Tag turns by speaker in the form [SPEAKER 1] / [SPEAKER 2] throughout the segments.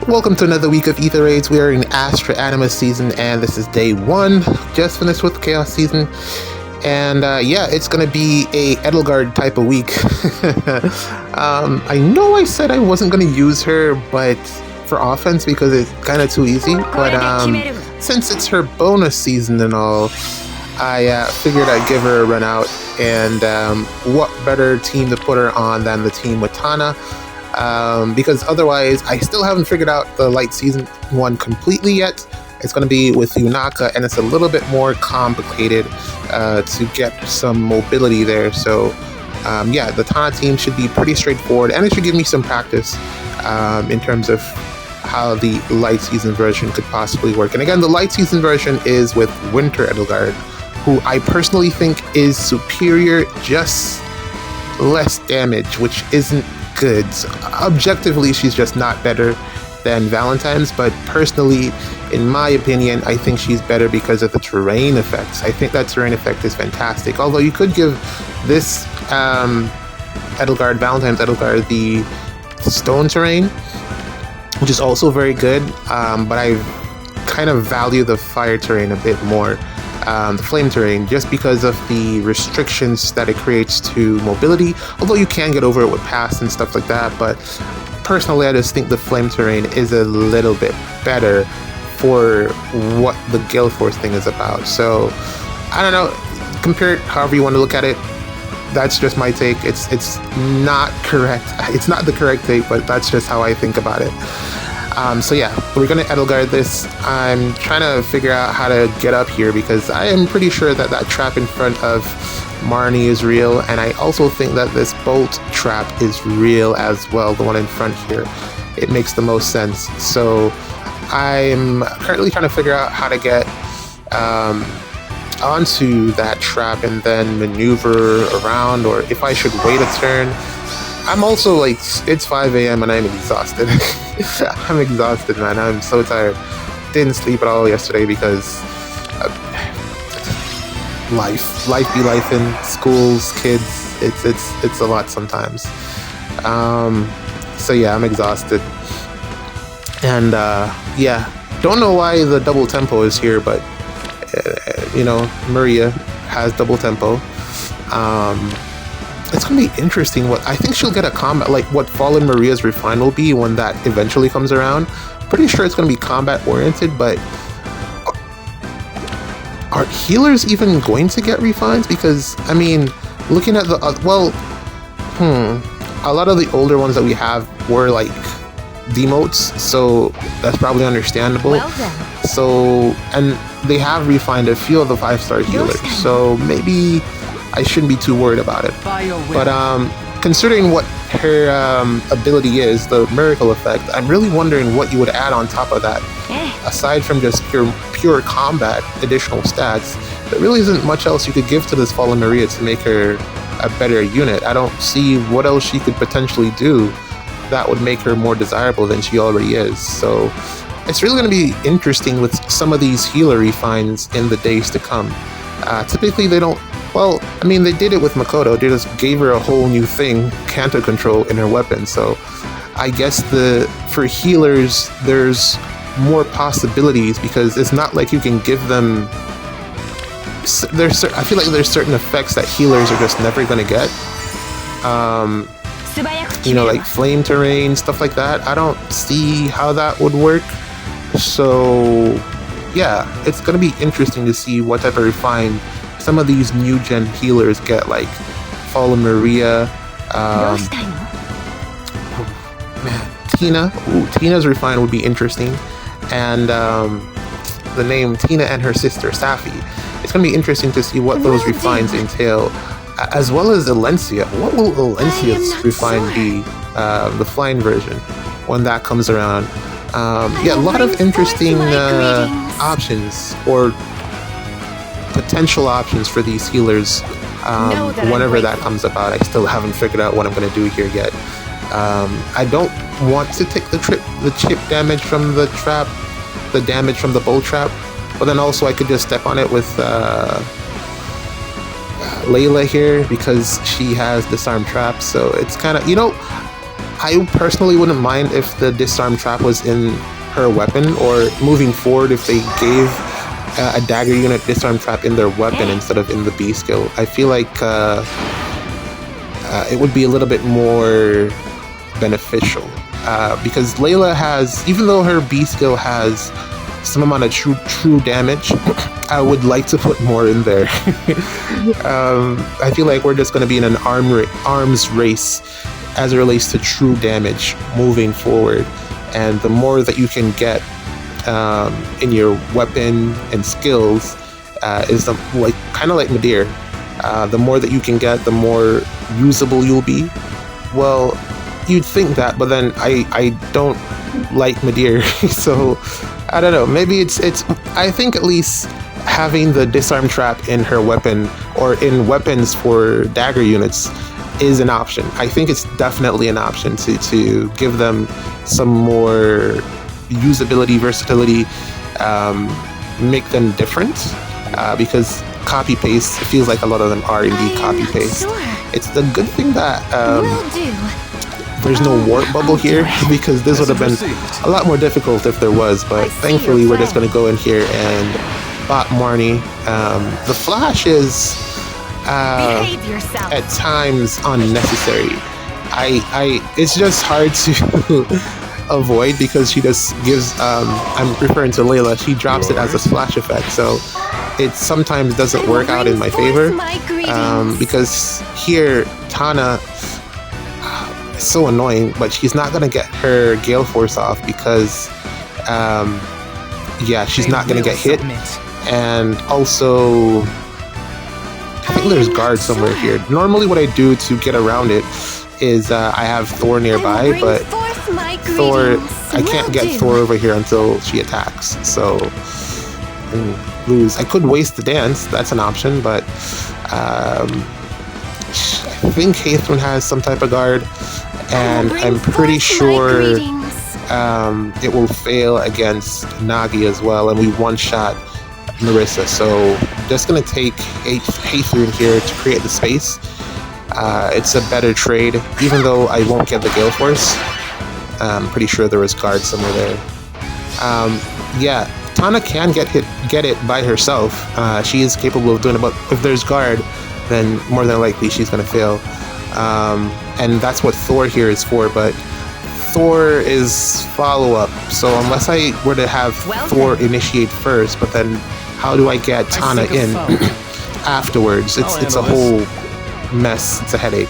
[SPEAKER 1] Welcome to another week of Ether Raids. We are in Astra Anima season, and this is day 1. Just finished with Chaos season. And yeah, it's going to be a Edelgard type of week. I know I said I wasn't going to use her but for offense because it's kind of too easy. But since it's her bonus season and all, I figured I'd give her a run out. And what better team to put her on than the team with Tana? Because otherwise, I still haven't figured out the Light Season 1 completely yet. It's going to be with Yunaka, and it's a little bit more complicated to get some mobility there. So, yeah, the Tana team should be pretty straightforward, and it should give me some practice in terms of how the Light Season version could possibly work. And again, the Light Season version is with Winter Edelgard, who I personally think is superior, just less damage, which isn't good. So objectively, she's just not better than Valentine's, but personally, in my opinion, I think she's better because of the terrain effects. I think that terrain effect is fantastic. Although you could give this Edelgard, Valentine's Edelgard, the stone terrain, which is also very good, but I kind of value the fire terrain a bit more. The flame terrain, just because of the restrictions that it creates to mobility, although you can get over it with paths and stuff like that. But personally, I just think the flame terrain is a little bit better for what the Gale Force thing is about. So I don't know, compare it however you want to look at it. That's just my take. It's not correct. It's not the correct take, but that's just how I think about it. So yeah, we're gonna Edelgard this. I'm trying to figure out how to get up here because I am pretty sure that that trap in front of Marnie is real, and I also think that this bolt trap is real as well, the one in front here. It makes the most sense. So I'm currently trying to figure out how to get onto that trap and then maneuver around, or if I should wait a turn. I'm also like, it's 5 a.m. and I'm exhausted. I'm exhausted, man. I'm so tired. Didn't sleep at all yesterday because life be life in schools, kids. It's a lot sometimes. So yeah, I'm exhausted. And yeah, don't know why the double tempo is here, but you know, Maria has double tempo. It's gonna be interesting. What I think she'll get a combat, like what Fallen Maria's Refine will be when that eventually comes around. Pretty sure it's gonna be combat oriented, but are healers even going to get refines? Because I mean, looking at the a lot of the older ones that we have were like demotes, so that's probably understandable.
[SPEAKER 2] Well then.
[SPEAKER 1] So, and they have refined a few of the 5-star healers, so maybe I shouldn't be too worried about it. But considering what her ability is, the miracle effect, I'm really wondering what you would add on top of that. Aside from just pure combat additional stats, there really isn't much else you could give to this Fallen Maria to make her a better unit. I don't see what else she could potentially do that would make her more desirable than she already is. So it's really going to be interesting with some of these healer refines in the days to come. Typically they don't. Well, I mean, they did it with Makoto. They just gave her a whole new thing, Canto Control, in her weapon. So I guess for healers, there's more possibilities because it's not like you can give them. I feel like there's certain effects that healers are just never going to get. You know, like flame terrain, stuff like that. I don't see how that would work. So yeah, it's going to be interesting to see what type of refine some of these new gen healers get, like Fallen Maria, Tina. Ooh, Tina's refine would be interesting, and the name Tina and her sister Safi. It's going to be interesting to see what those refines entail, as well as Alencia. What will Alencia's refine be, the flying version, when that comes around? Yeah, a lot of interesting options, or potential options for these healers whenever that comes about. I still haven't figured out what I'm going to do here yet. I don't want to take the chip damage from the trap, the damage from the bolt trap, but then also I could just step on it with Layla here because she has disarm traps. So it's kind of, you know, I personally wouldn't mind if the disarm trap was in her weapon, or moving forward if they gave a dagger unit disarm trap in their weapon instead of in the B skill. I feel like it would be a little bit more beneficial, because Layla has, even though her B skill has some amount of true damage, I would like to put more in there. I feel like we're just going to be in an arms race as it relates to true damage moving forward, and the more that you can get in your weapon and skills is kind of like Midir. The more that you can get, the more usable you'll be. Well, you'd think that, but then I don't like Midir, so I don't know. Maybe it's. I think at least having the disarm trap in her weapon or in weapons for dagger units is an option. I think it's definitely an option to give them some more usability, versatility, make them different, because copy paste, it feels like a lot of them are indeed copy paste. Sure. It's the good thing that there's no warp bubble here, because this would have been a lot more difficult if there was, but thankfully we're just going to go in here and bot Marnie. The flash is at times unnecessary. It's just hard to avoid, because she just gives, I'm referring to Layla, she drops it as a splash effect, so it sometimes doesn't work out in my favor, because here Tana is so annoying, but she's not going to get her Gale Force off because yeah, she's not going to get hit, and also I think there's guard somewhere here. Normally what I do to get around it is I have Thor nearby, but Thor, I can't get Thor over here until she attacks, so lose. I could waste the dance, that's an option, but I think Hathorn has some type of guard, and I'm pretty sure it will fail against Nagi as well, and we one-shot Marissa, so just gonna take Hathorn here to create the space. It's a better trade, even though I won't get the Gale Force. I'm pretty sure there was guard somewhere there. Yeah, Tana can get it by herself. She is capable of doing it, but if there's guard, then more than likely she's going to fail. And that's what Thor here is for, but Thor is follow-up. So unless I were to have Thor initiate first, but then how do I get Tana in afterwards? It's a whole mess. It's a headache.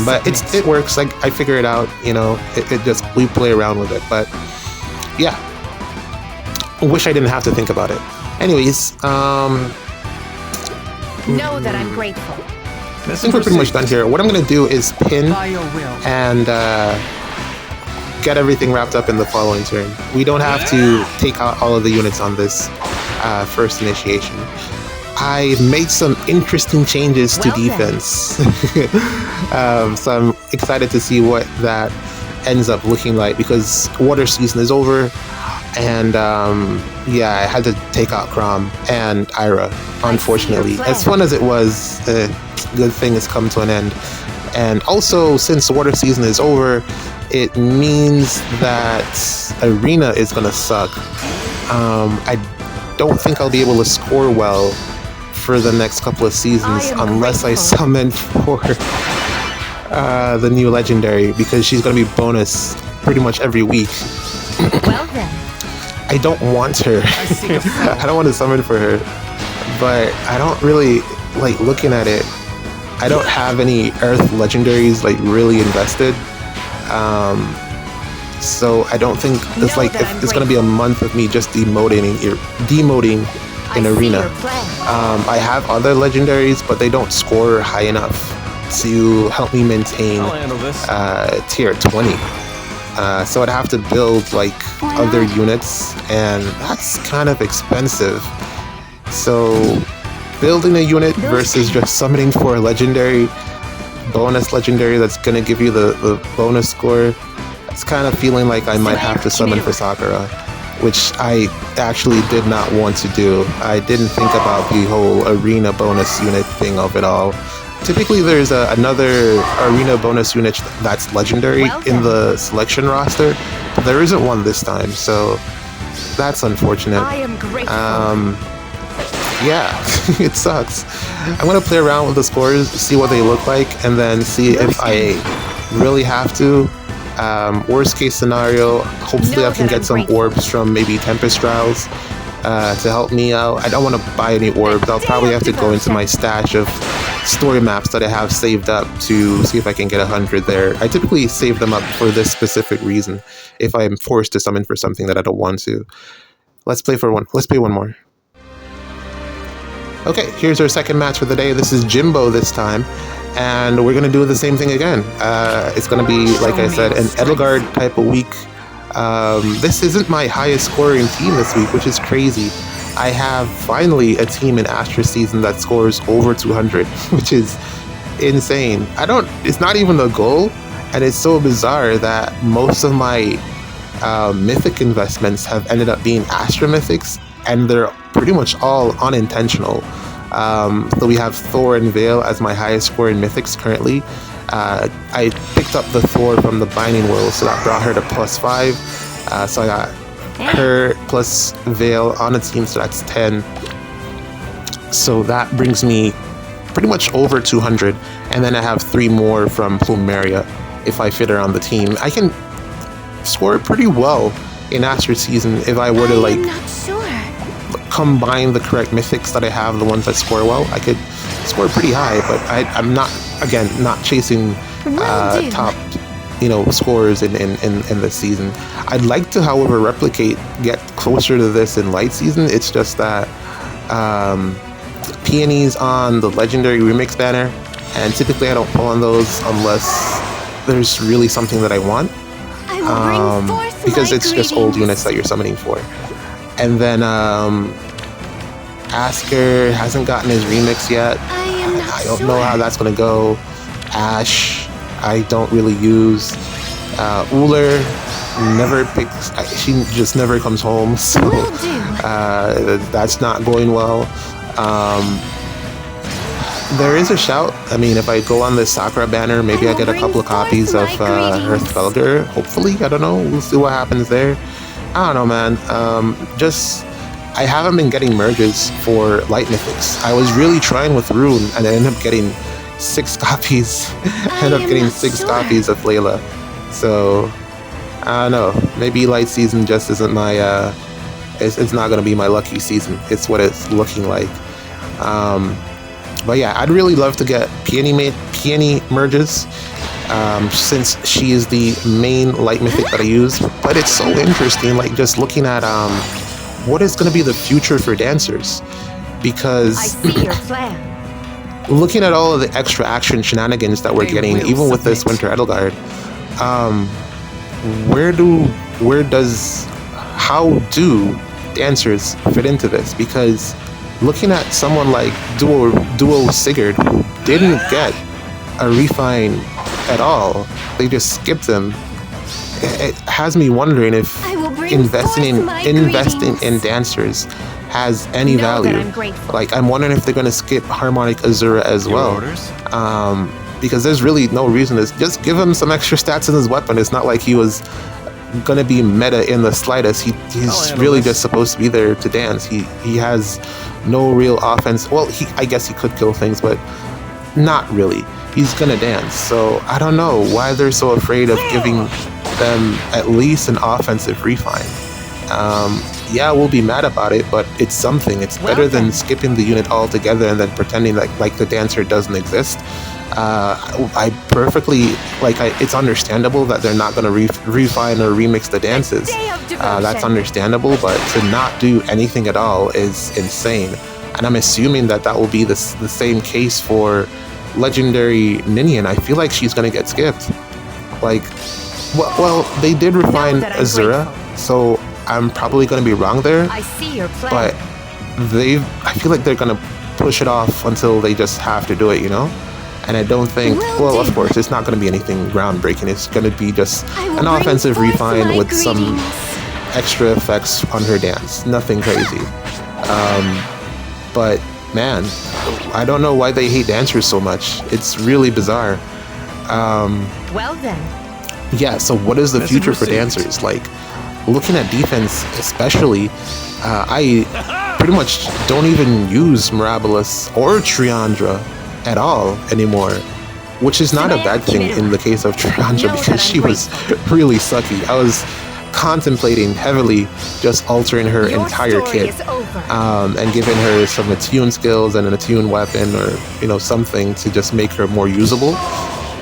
[SPEAKER 1] But it works. Like, I figure it out, you know, it just, we play around with it, but yeah, wish I didn't have to think about it. Anyways,
[SPEAKER 2] know that I'm grateful.
[SPEAKER 1] I think we're pretty much done here. What I'm gonna do is pin and get everything wrapped up in the following turn. We don't have to take out all of the units on this first initiation. I made some interesting changes to defense. So I'm excited to see what that ends up looking like, because water season is over, and yeah, I had to take out Crom and Ira, unfortunately. As fun as it was, good thing has come to an end. And also, since water season is over, it means that Arena is gonna suck. I don't think I'll be able to score well for the next couple of seasons unless I summon for the new legendary, because she's going to be bonus pretty much every week.
[SPEAKER 2] Well then.
[SPEAKER 1] I don't want her. I don't want to summon for her, but I don't really like looking at it. I don't have any Earth legendaries like really invested. So I don't think it's like, if it's going to be a month of me just demoting in Arena. I have other legendaries, but they don't score high enough to help me maintain tier 20. So I'd have to build like other units, and that's kind of expensive. So building a unit versus just summoning for a legendary, bonus legendary that's gonna give you the bonus score, it's kind of feeling like I might have to summon for Sakura, which I actually did not want to do. I didn't think about the whole arena bonus unit thing of it all. Typically, there's another arena bonus unit that's legendary
[SPEAKER 2] Well
[SPEAKER 1] in
[SPEAKER 2] done.
[SPEAKER 1] the selection roster, but there isn't one this time, so that's unfortunate.
[SPEAKER 2] I am grateful.
[SPEAKER 1] Yeah, it sucks. I'm gonna play around with the scores, see what they look like, and then see if I really have to. Worst case scenario, hopefully
[SPEAKER 2] Know
[SPEAKER 1] I can
[SPEAKER 2] that I'm
[SPEAKER 1] get some
[SPEAKER 2] grateful.
[SPEAKER 1] orbs from maybe Tempest Trials to help me out. I don't want to buy any orbs. I'll probably have to go into my stash of story maps that I have saved up to see if I can get 100 there. I typically save them up for this specific reason if I'm forced to summon for something that I don't want to. Let's play one more. Okay, here's our second match for the day. This is Jimbo this time, and we're gonna do the same thing again. It's gonna be, like I said, an Edelgard type of week. This isn't my highest scoring team this week, which is crazy. I have finally a team in Astra season that scores over 200, which is insane. It's not even the goal, and it's so bizarre that most of my mythic investments have ended up being Astra mythics, and they're pretty much all unintentional. So we have Thor and Vale as my highest scoring mythics currently. I picked up the Thor from the Binding World, so that brought her to +5. So I got her plus Vale on a team, so that's 10. So that brings me pretty much over 200, and then I have 3 more from Plumeria if I fit her on the team. I can score pretty well in Astra season if I were to like
[SPEAKER 2] not sure.
[SPEAKER 1] combine the correct mythics that I have, the ones that score well. I could score pretty high, but I'm not chasing
[SPEAKER 2] Will do.
[SPEAKER 1] top scores in this season. I'd like to, however, get closer to this in light season. It's just that peonies on the legendary remix banner, and typically I don't pull on those unless there's really something that I want,
[SPEAKER 2] I will bring forth
[SPEAKER 1] because
[SPEAKER 2] my
[SPEAKER 1] it's just old
[SPEAKER 2] greetings.
[SPEAKER 1] units that you're summoning for. And then Asker hasn't gotten his remix yet.
[SPEAKER 2] I am not
[SPEAKER 1] I don't
[SPEAKER 2] sure.
[SPEAKER 1] know how that's gonna go. Ash, I don't really use. Uller never picks. She just never comes home, so
[SPEAKER 2] Will do.
[SPEAKER 1] that's not going well. There is a shout. I mean, if I go on this Sakura banner, maybe I get a couple of copies of her Felger. Hopefully, I don't know. We'll see what happens there. I don't know, man. I haven't been getting merges for light mythics. I was really trying with Rune, and I ended up getting 6 copies. I ended up getting 6 copies of Layla. So I don't know. Maybe light season just isn't my. It's not gonna be my lucky season. It's what it's looking like. But yeah, I'd really love to get Peony merges, since she is the main light mythic that I use. But it's so interesting, like just looking at what is going to be the future for dancers,
[SPEAKER 2] I
[SPEAKER 1] because
[SPEAKER 2] see your plan.
[SPEAKER 1] looking at all of the extra action shenanigans that we're getting, even with this Winter Edelgard, how do dancers fit into this? Because looking at someone like Duo Sigurd, who didn't get a refine at all, they just skipped him. It has me wondering if
[SPEAKER 2] I will bring
[SPEAKER 1] investing
[SPEAKER 2] forth my
[SPEAKER 1] in
[SPEAKER 2] greetings.
[SPEAKER 1] dancers has any
[SPEAKER 2] Know that
[SPEAKER 1] value.
[SPEAKER 2] I'm grateful.
[SPEAKER 1] Like, I'm wondering if they're going to skip Harmonic Azura as well. Because there's really no reason to just give him some extra stats in his weapon. It's not like he was going to be meta in the slightest. He's really just supposed to be there to dance. He has no real offense. Well, I guess he could kill things, but not really. He's gonna dance. So I don't know why they're so afraid of giving them at least an offensive refine. Yeah, we'll be mad about it, but it's something. It's better than skipping the unit altogether and then pretending like the dancer doesn't exist. It's understandable that they're not going to refine or remix the dances. That's understandable, but to not do anything at all is insane. And I'm assuming that will be the same case for Legendary Ninian. I feel like she's going to get skipped. They did refine Azura, so I'm probably going to be wrong there.
[SPEAKER 2] I see your plan.
[SPEAKER 1] But I feel like they're going to push it off until they just have to do it, And I don't think, of course, it's not going to be anything groundbreaking. It's going to be just an offensive refine with some extra effects on her dance. Nothing crazy. But man, I don't know why they hate dancers so much. It's really bizarre.
[SPEAKER 2] Well then.
[SPEAKER 1] Yeah, so what is the future for dancers? Like, looking at defense especially, I pretty much don't even use Mirabilis or Triandra at all anymore, which is not a bad thing in the case of Triandra because she was really sucky. I was contemplating heavily just altering her entire kit and giving her some attune skills and an attune weapon, or something to just make her more usable.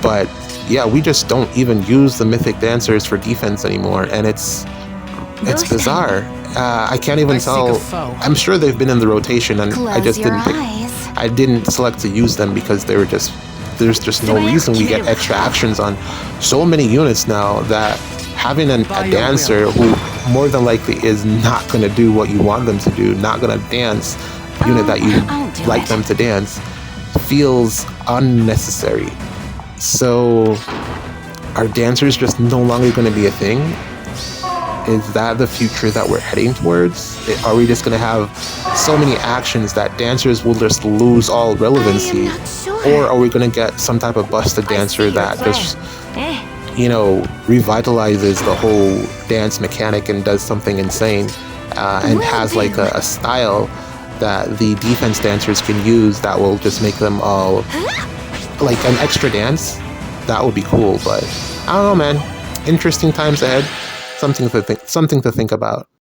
[SPEAKER 1] But yeah, we just don't even use the mythic dancers for defense anymore, and it's bizarre. I can't even tell. I'm sure they've been in the rotation, and I just didn't pick. I didn't select to use them because they were just. There's just no reason we get extra actions on so many units now that having a dancer who more than likely is not going to do what you want them to do, not going to dance the unit that you like them to dance, feels unnecessary. So are dancers just no longer going to be a thing? Is that the future that we're heading towards? Are we just going to have so many actions that dancers will just lose all relevancy? Or are we going to get some type of busted dancer that just, revitalizes the whole dance mechanic and does something insane and has like a style that the defense dancers can use that will just make them all like an extra dance? That would be cool, but I don't know, man. Interesting times ahead. Something to think about.